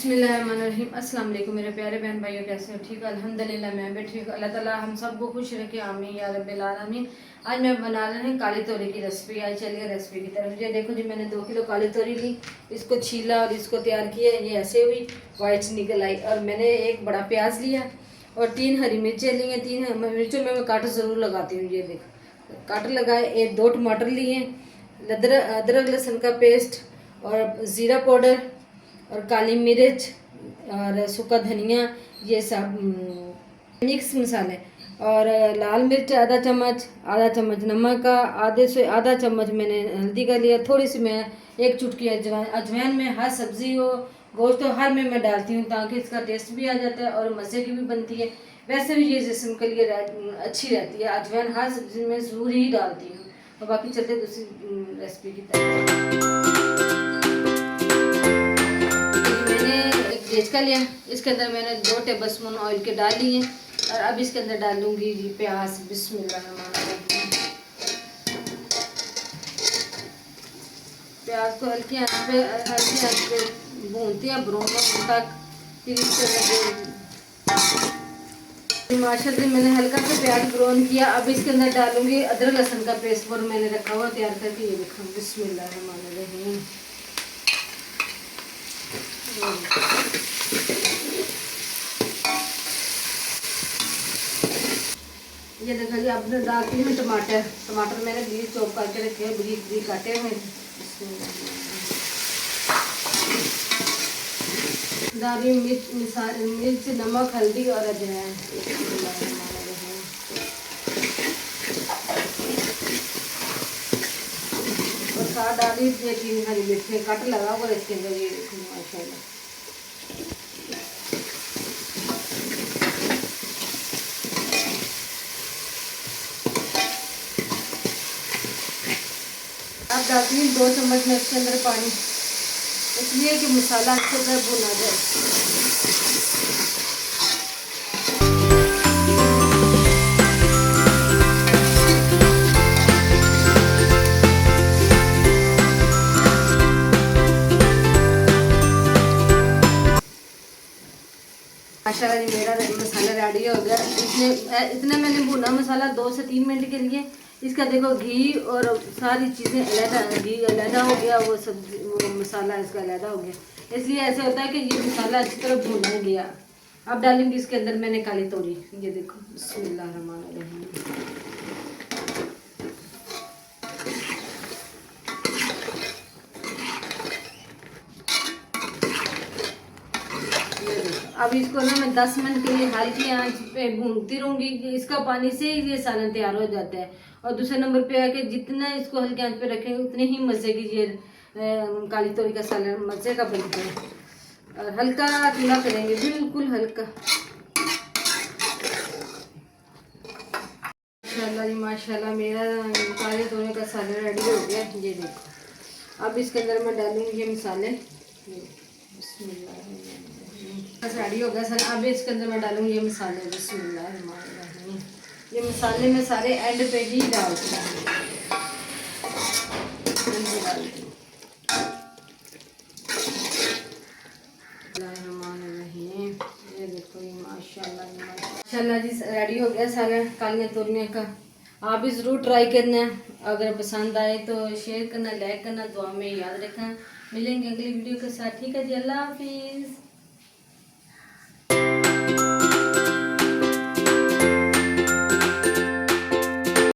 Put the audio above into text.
बिस्मिल्लाहिर्रहमानिर्रहीम। अस्सलाम वालेकुम मेरे प्यारे बहन भाइयों, कैसे हो? ठीक, अल्हम्दुलिल्लाह मैं भी ठीक। अल्लाह ताला हम सबको खुश रखे, आमीन या रब्बिल आलमीन। आज मैं बना रहे हैं काली तोरी की रेसिपी। आज चलिए रेसिपी की तरफ। ये देखो जी, मैंने 2 किलो काली तोरी ली, इसको छीला और इसको तैयार किया। ये ऐसे हुई, वाइट निकल आई। और मैंने एक बड़ा प्याज लिया और 3 हरी मिर्चें ली हैं। 3 मिर्चों में मैं काट ज़रूर लगाती हूँ। ये देखो काट लगाए। 2 टमाटर लिए, अदरक लहसुन का पेस्ट और ज़ीरा पाउडर और काली मिर्च और सूखा धनिया, ये सब मिक्स मसाले। और लाल मिर्च आधा चम्मच नमक का, आधे से आधा चम्मच मैंने हल्दी का लिया। थोड़ी सी मैं 1 चुटकी अजवाइन में हर सब्ज़ी हो गोश्त तो हर में मैं डालती हूँ, ताकि इसका टेस्ट भी आ जाता है और मज़े की भी बनती है। वैसे भी ये जिस्म के लिए अच्छी रहती है। अजवाइन हर सब्ज़ी में ज़रूर ही डालती हूँ। और बाकी चलते दूसरी रेसिपी की तरफ। तेज का लिया, इसके अंदर मैंने 2 टेबलस्पून ऑयल के डाल लिए। और अब इसके अंदर डालूंगी जी प्याज। बिस्मिल्लाहिर्रहमानिर्रहीम। प्याज को हल्की आंच पे भूनती है ब्राउन तक। फिर इसके अंदर माशाल्लाह मैंने हल्का सा प्याज ब्राउन किया। अब इसके अंदर डालूंगी अदरक लहसुन का पेस्ट और मैंने रखा हुआ तैयार करके। ये देखो बिस्मिल्लाहिर्रहमानिर्रहीम। ये देखो जी, अब डालती हूँ टमाटर मैंने बीज चॉप करके रखे हैं, बीज काटे हुए। डाली मिर्च नमक हल्दी और अजवाइन। और साथ डाली 3 हरी मिर्च कट लगा और इसके अंदर ये माशाल्लाह। अब डालती हूँ 2 चम्मच में इसके अंदर पानी, इसलिए कि मसाला अच्छे से भुना जाए। माशाल्लाह जी मेरा मसाला रेडी हो गया। इतने मैंने भुना मसाला 2 से 3 मिनट के लिए। इसका देखो घी और सारी चीज़ें अलग, घी अलग हो गया, वो सब्जी वो मसाला इसका अलग हो गया। इसलिए ऐसे होता है कि ये मसाला अच्छी तरह भुना गया। अब डालूंगी इसके अंदर मैंने काली तोरी। ये देखो बिस्मिल्लाहिर्रहमानिर्रहीम। अब इसको ना मैं 10 मिनट के लिए हल्की आंच पे भूनती रहूँगी। इसका पानी से ही ये सालन तैयार हो जाता है। और दूसरे नंबर पे आके जितना इसको हल्की आंच पे रखेंगे उतने ही मज़े की ये काली तोरी का सालन मज़े का बनता है। और हल्का चूल्हा करेंगे, बिल्कुल हल्का। माशाल्लाह जी माशाल्लाह मेरा काली तोरी का सालन रेडी हो गया। ये देखो अब इसके अंदर मैं डालूँगी ये मसाले। बस रेडी हो गया सर। अब इसके अंदर मैं डालूंगी ये मसाले। बिस्मिल्लाहिर्रहमानिर्रहीम। ये मसाले मैं सारे एंड पे ही डालती हूँ। ये देखो ये माशाल्लाह जी रेडी हो गया सारा कालियाँ तोरियाँ का। आप भी ज़रूर ट्राई करना। अगर पसंद आए तो शेयर करना, लाइक करना, दुआ में याद रखना। मिलेंगे अगली वीडियो के साथ। ठीक है जी, अल्लाह हाफिज़।